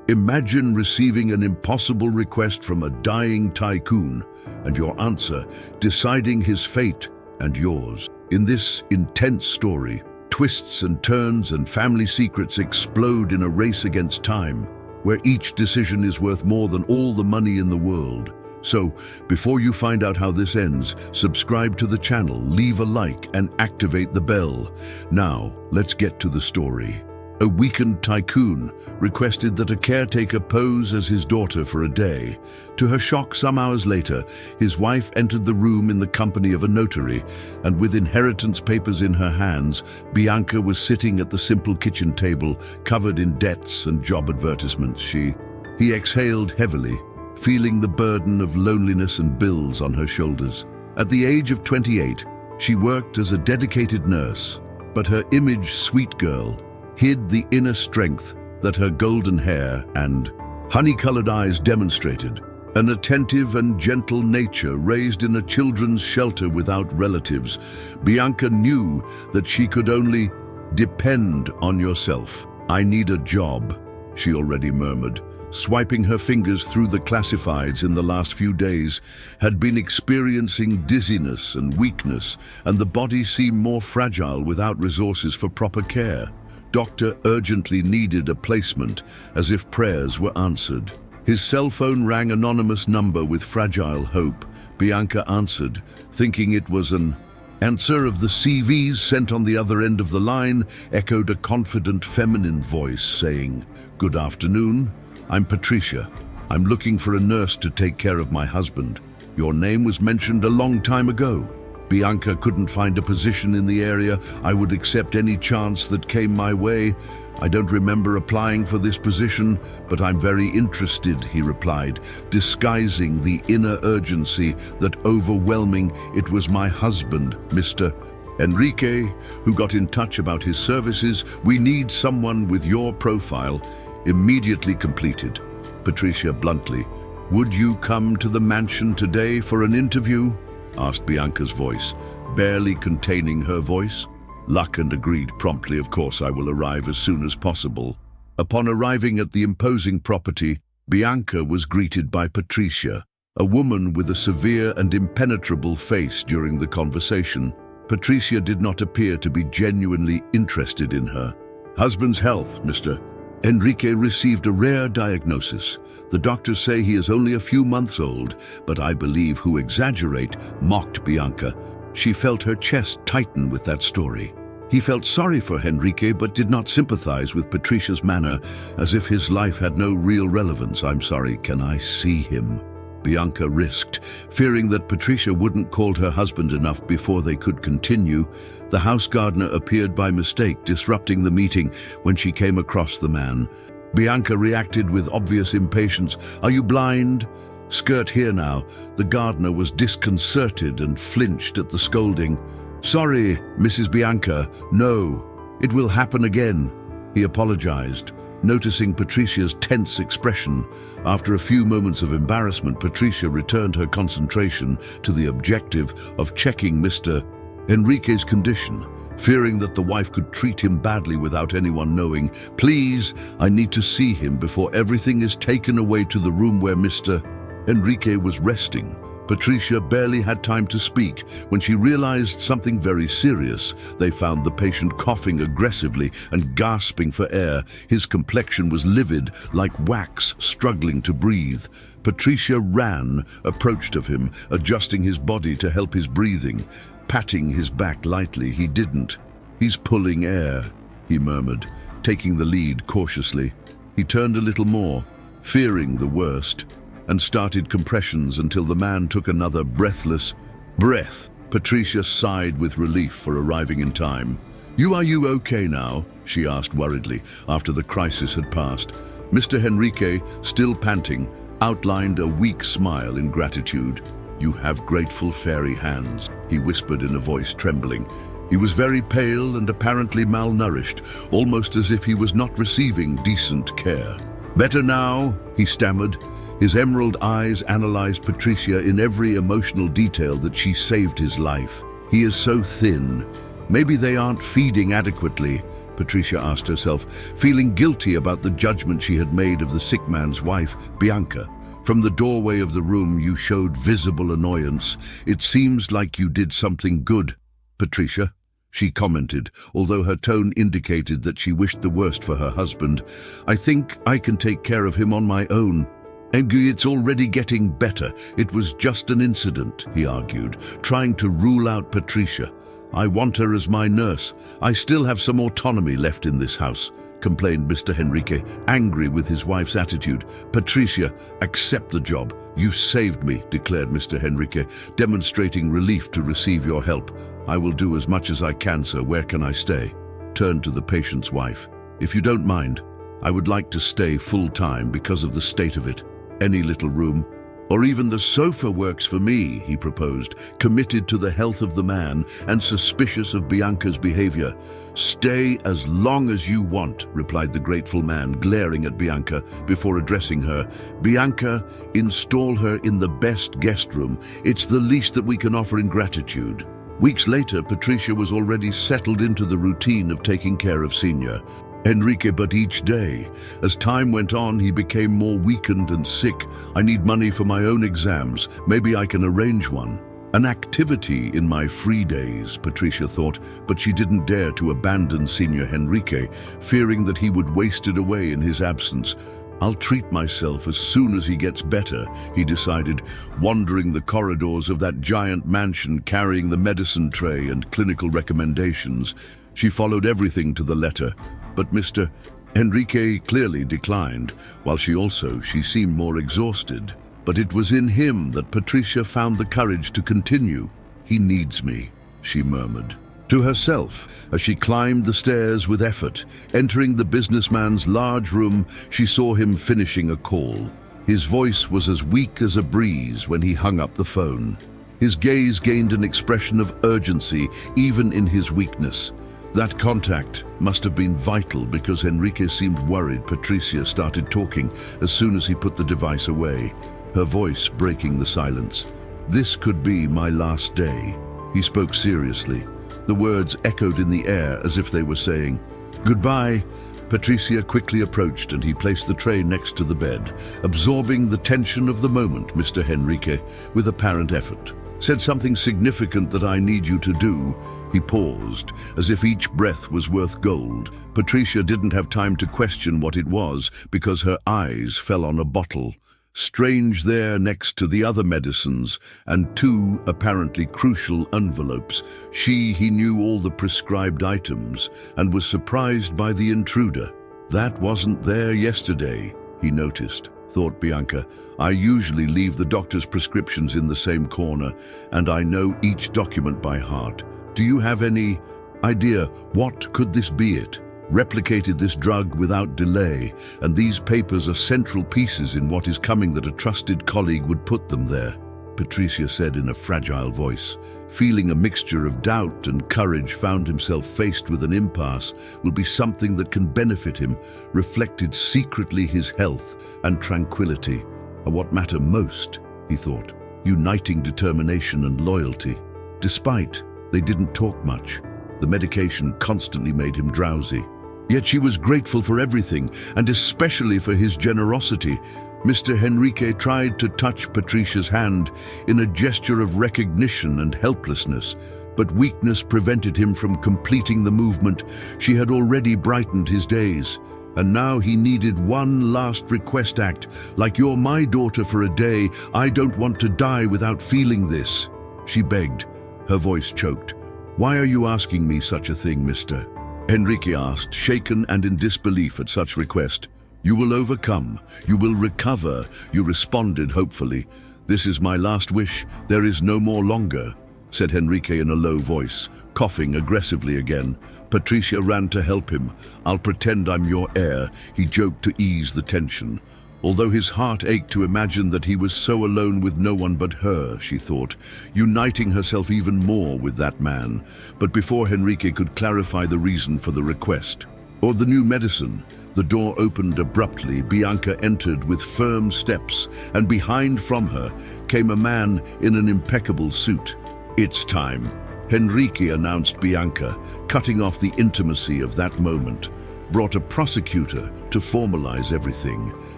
Imagine receiving an impossible request from a dying tycoon, and your answer deciding his fate and yours. In this intense story, twists and turns and family secrets explode in a race against time, where each decision is worth more than all the money in the world. So, before you find out how this ends, subscribe to the channel, leave a like, and activate the bell. Now, let's get to the story. A weakened tycoon requested that a caretaker pose as his daughter for a day. To her shock, some hours later, his wife entered the room in the company of a notary, and with inheritance papers in her hands, Bianca was sitting at the simple kitchen table, covered in debts and job advertisements. He exhaled heavily, feeling the burden of loneliness and bills on her shoulders. At the age of 28, she worked as a dedicated nurse, but her image, sweet girl, hid the inner strength that her golden hair and honey-colored eyes demonstrated. An attentive and gentle nature raised in a children's shelter without relatives, Bianca knew that she could only depend on yourself. "I need a job," she already murmured. Swiping her fingers through the classifieds in the last few days, had been experiencing dizziness and weakness, and the body seemed more fragile without resources for proper care. Doctor urgently needed a placement, as if prayers were answered. His cell phone rang anonymous number with fragile hope. Bianca answered, thinking it was an answer. Of the CVs sent on the other end of the line echoed a confident feminine voice saying, "Good afternoon. I'm Patricia. I'm looking for a nurse to take care of my husband. Your name was mentioned a long time ago." Bianca couldn't find a position in the area. "I would accept any chance that came my way. I don't remember applying for this position, but I'm very interested," he replied, disguising the inner urgency that overwhelming. "It was my husband, Mr. Enrique, who got in touch about his services. We need someone with your profile." Immediately completed. Patricia bluntly, "Would you come to the mansion today for an interview?" asked Bianca's voice, barely containing her voice. Luckand agreed promptly. "Of course, I will arrive as soon as possible." Upon arriving at the imposing property, Bianca was greeted by Patricia, a woman with a severe and impenetrable face. During the conversation, Patricia did not appear to be genuinely interested in her. "Husband's health, Mr. Enrique received a rare diagnosis. The doctors say he is only a few months old, but I believe who exaggerate," mocked Bianca. She felt her chest tighten with that story. He felt sorry for Enrique, but did not sympathize with Patricia's manner, as if his life had no real relevance. "I'm sorry, can I see him?" Bianca risked, fearing that Patricia wouldn't call her husband enough before they could continue. The house gardener appeared by mistake, disrupting the meeting when she came across the man. Bianca reacted with obvious impatience. "Are you blind? Skirt here now." The gardener was disconcerted and flinched at the scolding. "Sorry, Mrs. Bianca, no, it will happen again," he apologized, noticing Patricia's tense expression. After a few moments of embarrassment, Patricia returned her concentration to the objective of checking Mr. Enrique's condition, fearing that the wife could treat him badly without anyone knowing. "Please, I need to see him before everything is taken away to the room where Mr. Enrique was resting." Patricia barely had time to speak when she realized something very serious. They found the patient coughing aggressively and gasping for air. His complexion was livid, like wax, struggling to breathe. Patricia ran, approached of him, adjusting his body to help his breathing, patting his back lightly. "He didn't. He's pulling air," he murmured, taking the lead cautiously. He turned a little more, fearing the worst, and started compressions until the man took another breathless breath. Patricia sighed with relief for arriving in time. Are you okay now?" she asked worriedly, after the crisis had passed. Mr. Enrique, still panting, outlined a weak smile in gratitude. "You have grateful fairy hands," he whispered in a voice trembling. He was very pale and apparently malnourished, almost as if he was not receiving decent care. "Better now," he stammered. His emerald eyes analyzed Patricia in every emotional detail that she saved his life. "He is so thin. Maybe they aren't feeding adequately. Patricia asked herself, feeling guilty about the judgment she had made of the sick man's wife, Bianca. From the doorway of the room you showed visible annoyance. It seems like you did something good, Patricia, she commented, although her tone indicated that she wished the worst for her husband. I think I can take care of him on my own. It's already getting better. It was just an incident, he argued, trying to rule out Patricia. I want her as my nurse. I still have some autonomy left in this house, complained Mr. Henrique, angry with his wife's attitude. Patricia, accept the job. You saved me, declared Mr. Henrique, demonstrating relief to receive your help. I will do as much as I can, sir. Where can I stay? Turned to the patient's wife. If you don't mind, I would like to stay full-time because of the state of it. Any little room, or even the sofa works for me, he proposed, committed to the health of the man and suspicious of Bianca's behavior. Stay as long as you want, replied the grateful man, glaring at Bianca before addressing her. Bianca, install her in the best guest room. It's the least that we can offer in gratitude. Weeks later, Patricia was already settled into the routine of taking care of Senior Henrique, but each day, as time went on, he became more weakened and sick. I need money for my own exams. Maybe I can arrange one. An activity in my free days, Patricia thought, but she didn't dare to abandon Senior Henrique, fearing that he would waste it away in his absence. I'll treat myself as soon as he gets better, he decided, wandering the corridors of that giant mansion carrying the medicine tray and clinical recommendations. She followed everything to the letter, but Mr. Henrique clearly declined, while she seemed more exhausted. But it was in him that Patricia found the courage to continue. He needs me, she murmured to herself as she climbed the stairs with effort. Entering the businessman's large room, she saw him finishing a call. His voice was as weak as a breeze when he hung up the phone. His gaze gained an expression of urgency even in his weakness. That contact must have been vital because Henrique seemed worried. Patricia started talking as soon as he put the device away, her voice breaking the silence. This could be my last day. He spoke seriously. The words echoed in the air as if they were saying, goodbye. Patricia quickly approached and he placed the tray next to the bed, absorbing the tension of the moment. Mr. Henrique, with apparent effort, said something significant that I need you to do. He paused, as if each breath was worth gold. Patricia didn't have time to question what it was because her eyes fell on a bottle, strange there next to the other medicines, and two apparently crucial envelopes. He knew all the prescribed items and was surprised by the intruder. That wasn't there yesterday, he noticed, thought Bianca. I usually leave the doctor's prescriptions in the same corner, and I know each document by heart. Do you have any idea what could this be? It replicated this drug without delay, and these papers are central pieces in what is coming. That a trusted colleague would put them there, Patricia said in a fragile voice. Feeling a mixture of doubt and courage, found himself faced with an impasse. Will be something that can benefit him, reflected secretly his health and tranquility are what matter most, he thought, uniting determination and loyalty. Despite they didn't talk much, the medication constantly made him drowsy. Yet she was grateful for everything, and especially for his generosity. Mr. Henrique tried to touch Patricia's hand in a gesture of recognition and helplessness, but weakness prevented him from completing the movement. She had already brightened his days, and now he needed one last request act. Like, you're my daughter for a day. I don't want to die without feeling this, she begged, her voice choked. Why are you asking me such a thing, Mr. Henrique asked, shaken and in disbelief at such request. You will overcome. You will recover, you responded hopefully. This is my last wish. There is no more longer, said Henrique in a low voice, coughing aggressively again. Patricia ran to help him. I'll pretend I'm your heir, he joked to ease the tension. Although his heart ached to imagine that he was so alone with no one but her, she thought, uniting herself even more with that man. But before Henrique could clarify the reason for the request, or the new medicine, the door opened abruptly. Bianca entered with firm steps, and behind from her came a man in an impeccable suit. It's time. Enrique, announced Bianca, cutting off the intimacy of that moment. Brought a prosecutor to formalize everything.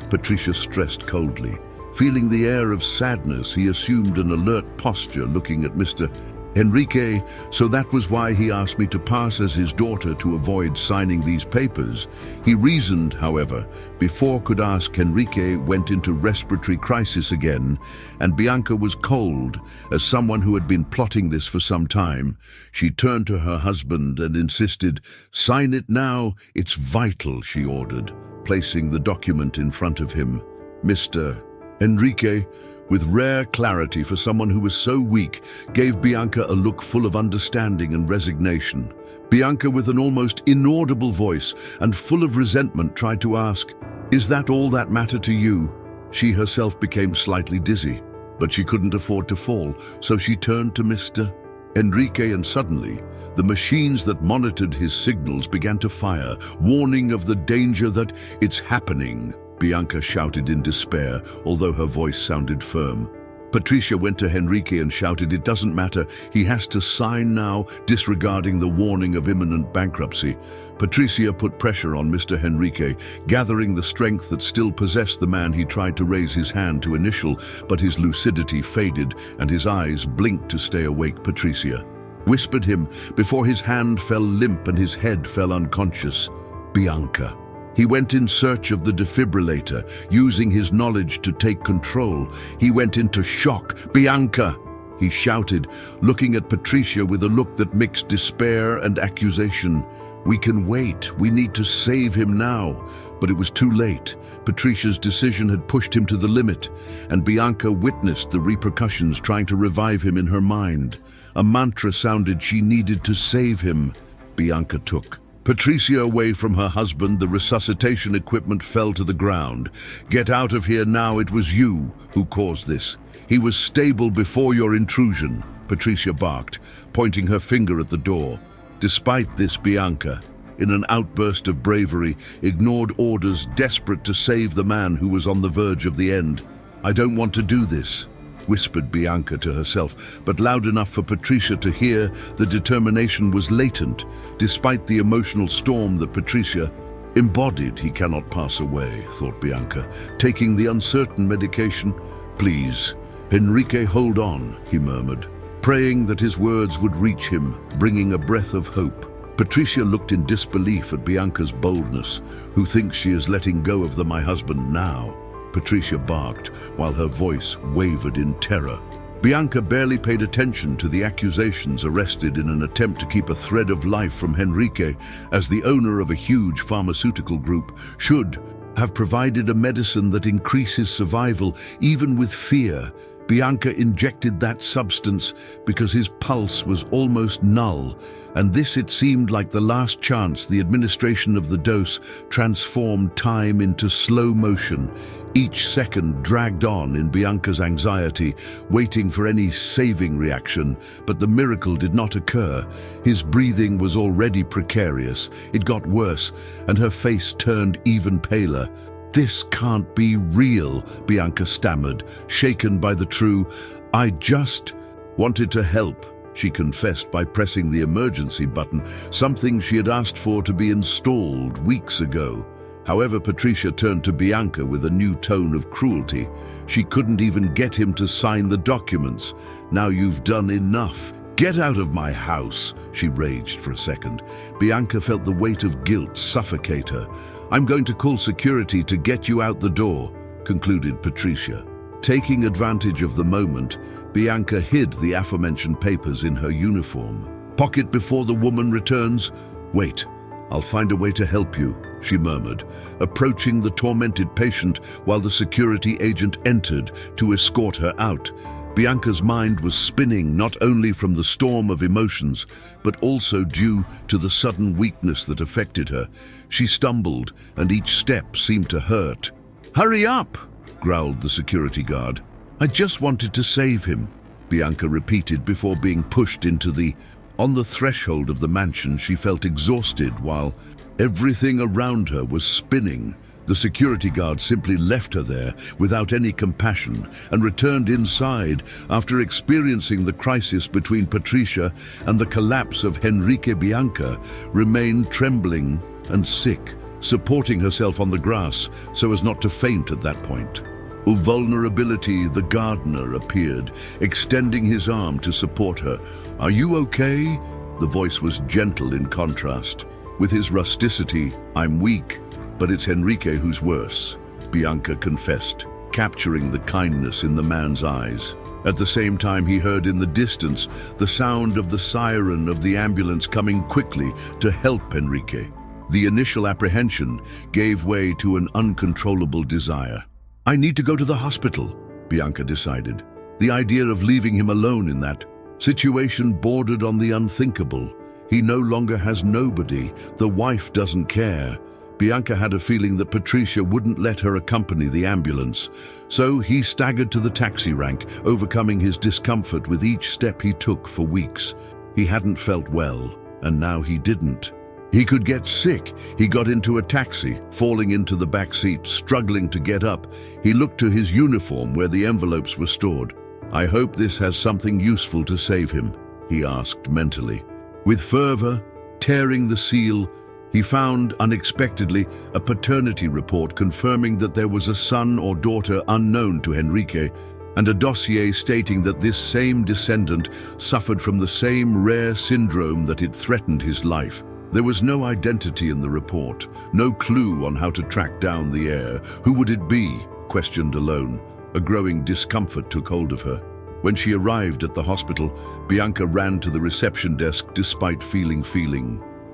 Patricia stressed coldly. Feeling the air of sadness, he assumed an alert posture, looking at Mr. Enrique. So that was why he asked me to pass as his daughter to avoid signing these papers. He reasoned, however, before could ask. Enrique went into respiratory crisis again, and Bianca was cold. As someone who had been plotting this for some time, she turned to her husband and insisted, "Sign it now, it's vital," she ordered, placing the document in front of him. Mr. Enrique, with rare clarity for someone who was so weak, gave Bianca a look full of understanding and resignation. Bianca, with an almost inaudible voice and full of resentment, tried to ask, "Is that all that matter to you?" She herself became slightly dizzy, but she couldn't afford to fall, so she turned to Mr. Enrique, and suddenly, the machines that monitored his signals began to fire, warning of the danger that "It's happening," Bianca shouted in despair, although her voice sounded firm. Patricia went to Enrique and shouted, "It doesn't matter, he has to sign now," disregarding the warning of imminent bankruptcy. Patricia put pressure on Mr. Enrique, gathering the strength that still possessed the man. He tried to raise his hand to initial, but his lucidity faded and his eyes blinked to stay awake. Patricia whispered him before his hand fell limp and his head fell unconscious. "Bianca." He went in search of the defibrillator, using his knowledge to take control. He went into shock. "Bianca!" he shouted, looking at Patricia with a look that mixed despair and accusation. "We can wait. We need to save him now." But it was too late. Patricia's decision had pushed him to the limit, and Bianca witnessed the repercussions, trying to revive him in her mind. A mantra sounded. She needed to save him. Bianca took Patricia away from her husband. The resuscitation equipment fell to the ground. "Get out of here now. It was you who caused this. He was stable before your intrusion," Patricia barked, pointing her finger at the door. Despite this, Bianca, in an outburst of bravery, ignored orders, desperate to save the man who was on the verge of the end. "I don't want to do this," whispered Bianca to herself, but loud enough for Patricia to hear. The determination was latent, despite the emotional storm that Patricia embodied. "He cannot pass away," thought Bianca, taking the uncertain medication. "Please, Enrique, hold on," he murmured, praying that his words would reach him, bringing a breath of hope. Patricia looked in disbelief at Bianca's boldness. "Who thinks she is letting go of my husband now?" Patricia barked, while her voice wavered in terror. Bianca barely paid attention to the accusations, arrested in an attempt to keep a thread of life from Enrique. As the owner of a huge pharmaceutical group, should have provided a medicine that increases survival even with fear. Bianca injected that substance because his pulse was almost null, and this, it seemed like the last chance. The administration of the dose transformed time into slow motion. Each second dragged on in Bianca's anxiety, waiting for any saving reaction, but the miracle did not occur. His breathing was already precarious. It got worse, and her face turned even paler. "This can't be real," Bianca stammered, shaken by the true, "I just wanted to help," she confessed by pressing the emergency button, something she had asked for to be installed weeks ago. However, Patricia turned to Bianca with a new tone of cruelty. She couldn't even get him to sign the documents. "Now you've done enough. Get out of my house," she raged for a second. Bianca felt the weight of guilt suffocate her. "I'm going to call security to get you out the door," concluded Patricia. Taking advantage of the moment, Bianca hid the aforementioned papers in her uniform pocket before the woman returns. "Wait, I'll find a way to help you," she murmured, approaching the tormented patient while the security agent entered to escort her out. Bianca's mind was spinning, not only from the storm of emotions, but also due to the sudden weakness that affected her. She stumbled, and each step seemed to hurt. "Hurry up!" growled the security guard. "I just wanted to save him," Bianca repeated before being pushed into the... On the threshold of the mansion, she felt exhausted while everything around her was spinning. The security guard simply left her there without any compassion and returned inside after experiencing the crisis between Patricia and the collapse of Henrique. Bianca remained trembling and sick, supporting herself on the grass so as not to faint at that point. Vulnerability, the gardener, appeared, extending his arm to support her. "Are you okay?" The voice was gentle in contrast. With his rusticity, "I'm weak, but it's Henrique who's worse," Bianca confessed, capturing the kindness in the man's eyes. At the same time, he heard in the distance the sound of the siren of the ambulance coming quickly to help Henrique. The initial apprehension gave way to an uncontrollable desire. "I need to go to the hospital," Bianca decided. The idea of leaving him alone in that situation bordered on the unthinkable. He no longer has nobody. The wife doesn't care. Bianca had a feeling that Patricia wouldn't let her accompany the ambulance. So he staggered to the taxi rank, overcoming his discomfort with each step he took for weeks. He hadn't felt well, and now he didn't. He could get sick. He got into a taxi, falling into the back seat, struggling to get up. He looked to his uniform where the envelopes were stored. "I hope this has something useful to save him," he asked mentally. With fervor, tearing the seal, he found, unexpectedly, a paternity report confirming that there was a son or daughter unknown to Henrique, and a dossier stating that this same descendant suffered from the same rare syndrome that had threatened his life. There was no identity in the report, no clue on how to track down the heir. Who would it be? Questioned alone. A growing discomfort took hold of her. When she arrived at the hospital, Bianca ran to the reception desk despite feeling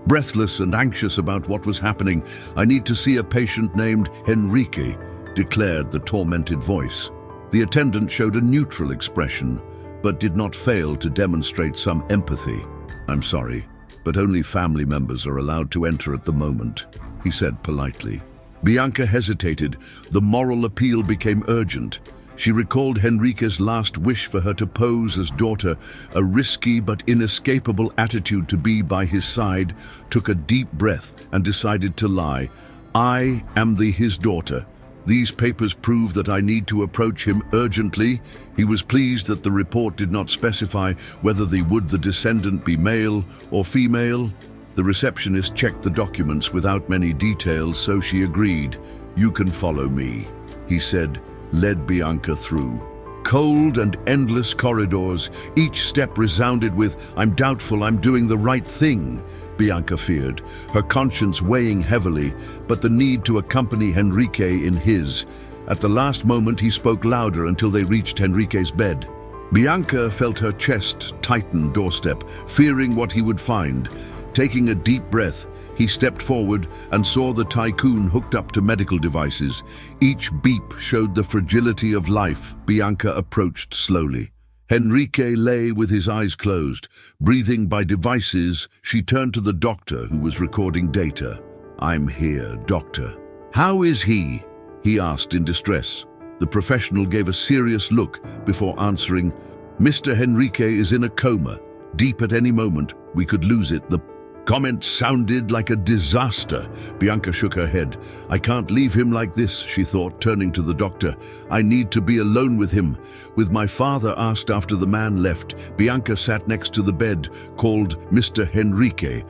breathless and anxious about what was happening. "I need to see a patient named Henrique," declared the tormented voice. The attendant showed a neutral expression, but did not fail to demonstrate some empathy. "I'm sorry, but only family members are allowed to enter at the moment," he said politely. Bianca hesitated. The moral appeal became urgent. She recalled Henrique's last wish for her to pose as daughter, a risky but inescapable attitude to be by his side, took a deep breath and decided to lie. "I am his daughter. These papers prove that I need to approach him urgently." He was pleased that the report did not specify whether the descendant be male or female. The receptionist checked the documents without many details, so she agreed. "You can follow me," he said, led Bianca through. Cold and endless corridors, each step resounded with, "I'm doubtful I'm doing the right thing," Bianca feared, her conscience weighing heavily, but the need to accompany Henrique in his. At the last moment, he spoke louder until they reached Henrique's bed. Bianca felt her chest tighten doorstep, fearing what he would find. Taking a deep breath, he stepped forward and saw the tycoon hooked up to medical devices. Each beep showed the fragility of life. Bianca approached slowly. Henrique lay with his eyes closed. Breathing by devices, she turned to the doctor who was recording data. "I'm here, doctor." "How is he?" he asked in distress. The professional gave a serious look before answering, "Mr. Henrique is in a coma. Deep at any moment, we could lose it." The comment sounded like a disaster. Bianca shook her head. "I can't leave him like this," she thought, turning to the doctor. "I need to be alone with him." With my father asked after the man left, Bianca sat next to the bed, called Mr. Henrique.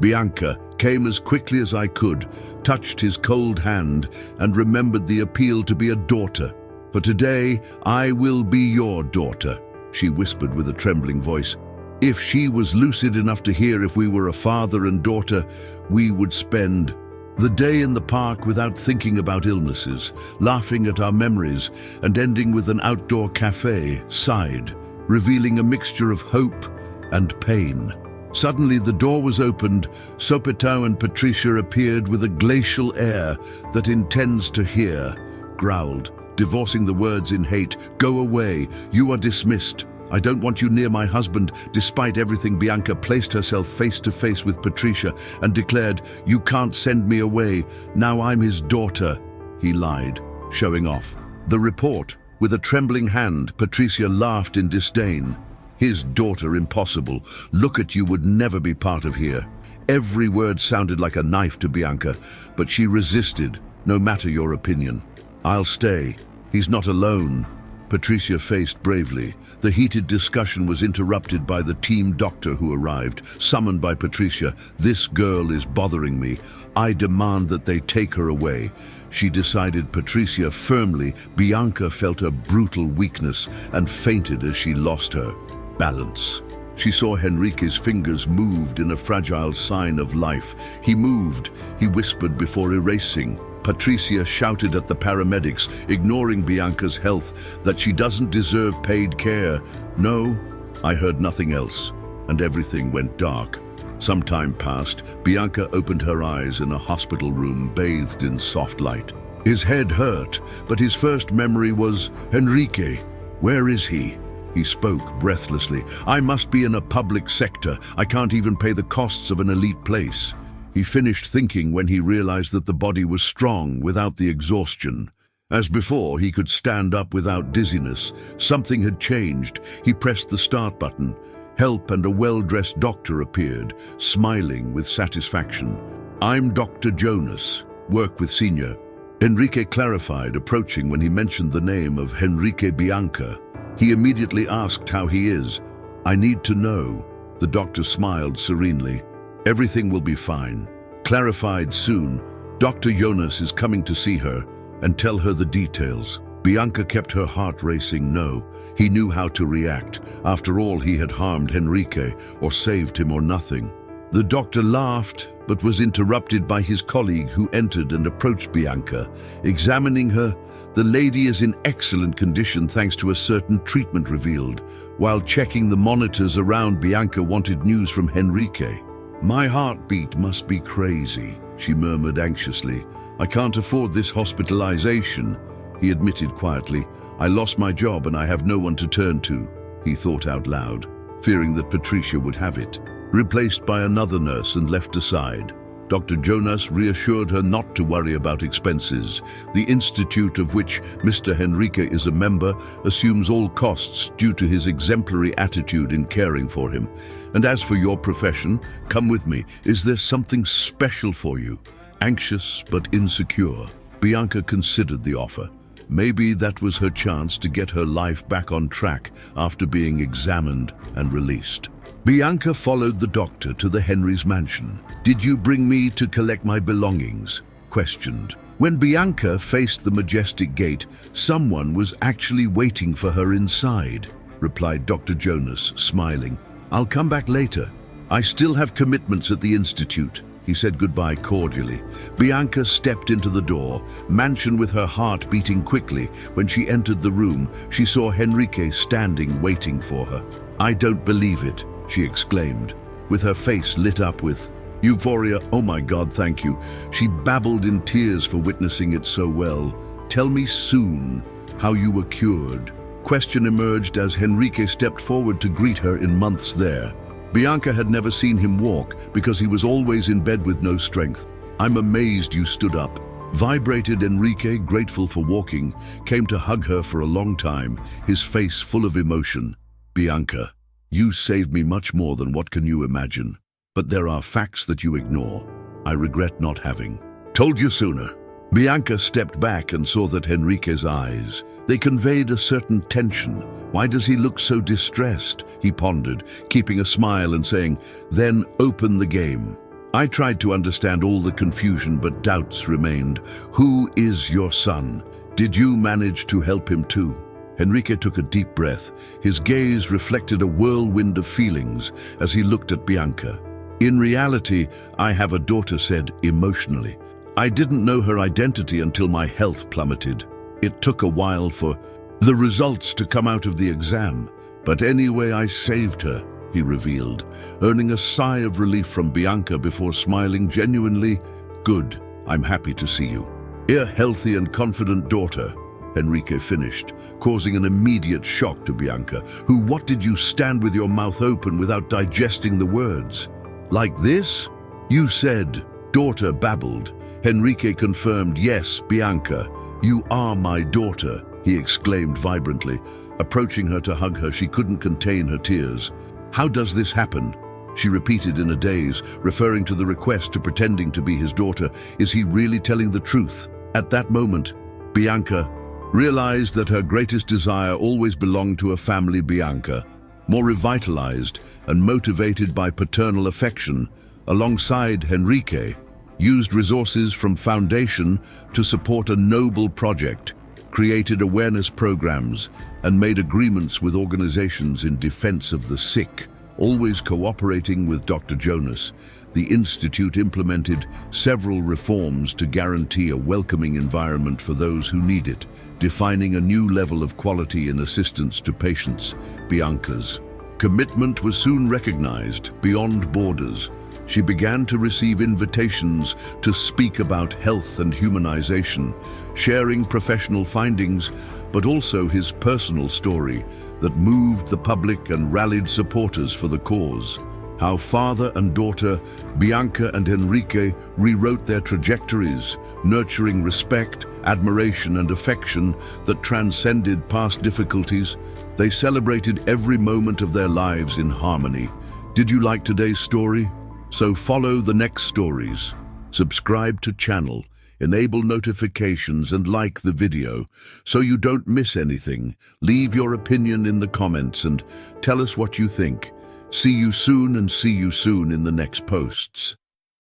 Bianca came as quickly as I could, touched his cold hand, and remembered the appeal to be a daughter. "For today, I will be your daughter," she whispered with a trembling voice. If she was lucid enough to hear if we were a father and daughter, we would spend the day in the park without thinking about illnesses, laughing at our memories, and ending with an outdoor cafe, sighed, revealing a mixture of hope and pain. Suddenly the door was opened. Sopetau and Patricia appeared with a glacial air that intends to hear, growled, divorcing the words in hate. "Go away, you are dismissed. I don't want you near my husband." Despite everything, Bianca placed herself face to face with Patricia and declared, "You can't send me away. Now I'm his daughter." He lied, showing off the report. With a trembling hand, Patricia laughed in disdain. "His daughter, impossible. Look at you would never be part of here." Every word sounded like a knife to Bianca, but she resisted. No matter your opinion. I'll stay. He's not alone. Patricia faced bravely. The heated discussion was interrupted by the team doctor who arrived, summoned by Patricia. This girl is bothering me. I demand that they take her away. She decided Patricia firmly. Bianca felt a brutal weakness and fainted as she lost her balance. She saw Henrique's fingers moved in a fragile sign of life. He moved, he whispered before erasing. Patricia shouted at the paramedics, ignoring Bianca's health, that she doesn't deserve paid care. No, I heard nothing else, and everything went dark. Some time passed. Bianca opened her eyes in a hospital room bathed in soft light. His head hurt, but his first memory was, Henrique, where is he? He spoke breathlessly. I must be in a public sector. I can't even pay the costs of an elite place. He finished thinking when he realized that the body was strong without the exhaustion. As before, he could stand up without dizziness. Something had changed. He pressed the start button. Help and a well-dressed doctor appeared, smiling with satisfaction. I'm Dr. Jonas. Work with Senior. Henrique clarified, approaching when he mentioned the name of Henrique Bianca. He immediately asked how he is. I need to know. The doctor smiled serenely. Everything will be fine. Clarified soon. Dr. Jonas is coming to see her and tell her the details. Bianca kept her heart racing. No, he knew how to react. After all, he had harmed Henrique, or saved him or nothing. The doctor laughed, but was interrupted by his colleague who entered and approached Bianca. Examining her, the lady is in excellent condition thanks to a certain treatment revealed. While checking the monitors around, Bianca wanted news from Henrique. My heartbeat must be crazy, she murmured anxiously. I can't afford this hospitalization, he admitted quietly. I lost my job and I have no one to turn to, he thought out loud, fearing that Patricia would have it. Replaced by another nurse and left aside, Dr. Jonas reassured her not to worry about expenses. The institute of which Mr. Henrique is a member assumes all costs due to his exemplary attitude in caring for him. And as for your profession, come with me. Is there something special for you? Anxious but insecure, Bianca considered the offer. Maybe that was her chance to get her life back on track after being examined and released. Bianca followed the doctor to the Henry's mansion. Did you bring me to collect my belongings? Questioned. When Bianca faced the majestic gate, someone was actually waiting for her inside, replied Dr. Jonas, smiling. I'll come back later. I still have commitments at the institute. He said goodbye cordially. Bianca stepped into the door, mansion with her heart beating quickly. When she entered the room, she saw Henrique standing waiting for her. I don't believe it, she exclaimed, with her face lit up with euphoria. Oh my God, thank you. She babbled in tears for witnessing it so well. Tell me soon how you were cured. Question emerged as Henrique stepped forward to greet her in months there. Bianca had never seen him walk because he was always in bed with no strength. I'm amazed you stood up. Vibrated Henrique, grateful for walking, came to hug her for a long time, his face full of emotion. Bianca, you saved me much more than what can you imagine. But there are facts that you ignore. I regret not having told you sooner. Bianca stepped back and saw that Henrique's eyes, they conveyed a certain tension. Why does he look so distressed? He pondered, keeping a smile and saying, then open the game. I tried to understand all the confusion, but doubts remained. Who is your son? Did you manage to help him too? Henrique took a deep breath. His gaze reflected a whirlwind of feelings as he looked at Bianca. In reality, I have a daughter, said emotionally. I didn't know her identity until my health plummeted. It took a while for the results to come out of the exam. But anyway, I saved her, he revealed, earning a sigh of relief from Bianca before smiling genuinely. Good, I'm happy to see you. A healthy and confident daughter, Henrique finished, causing an immediate shock to Bianca, who, what did you stand with your mouth open without digesting the words? Like this? You said, daughter babbled. Henrique confirmed, yes, Bianca, you are my daughter, he exclaimed vibrantly. Approaching her to hug her, she couldn't contain her tears. How does this happen? she repeated in a daze, referring to the request to pretending to be his daughter. Is he really telling the truth? At that moment, Bianca realized that her greatest desire always belonged to a family. Bianca, more revitalized and motivated by paternal affection, alongside Henrique, used resources from Foundation to support a noble project, created awareness programs, and made agreements with organizations in defense of the sick. Always cooperating with Dr. Jonas, the Institute implemented several reforms to guarantee a welcoming environment for those who need it, defining a new level of quality in assistance to patients. Bianca's commitment was soon recognized beyond borders. She began to receive invitations to speak about health and humanization, sharing professional findings, but also his personal story that moved the public and rallied supporters for the cause. How father and daughter, Bianca and Henrique, rewrote their trajectories, nurturing respect, admiration, and affection that transcended past difficulties. They celebrated every moment of their lives in harmony. Did you like today's story? So follow the next stories. Subscribe to channel, enable notifications, and like the video so you don't miss anything. Leave your opinion in the comments and tell us what you think. See you soon in the next posts.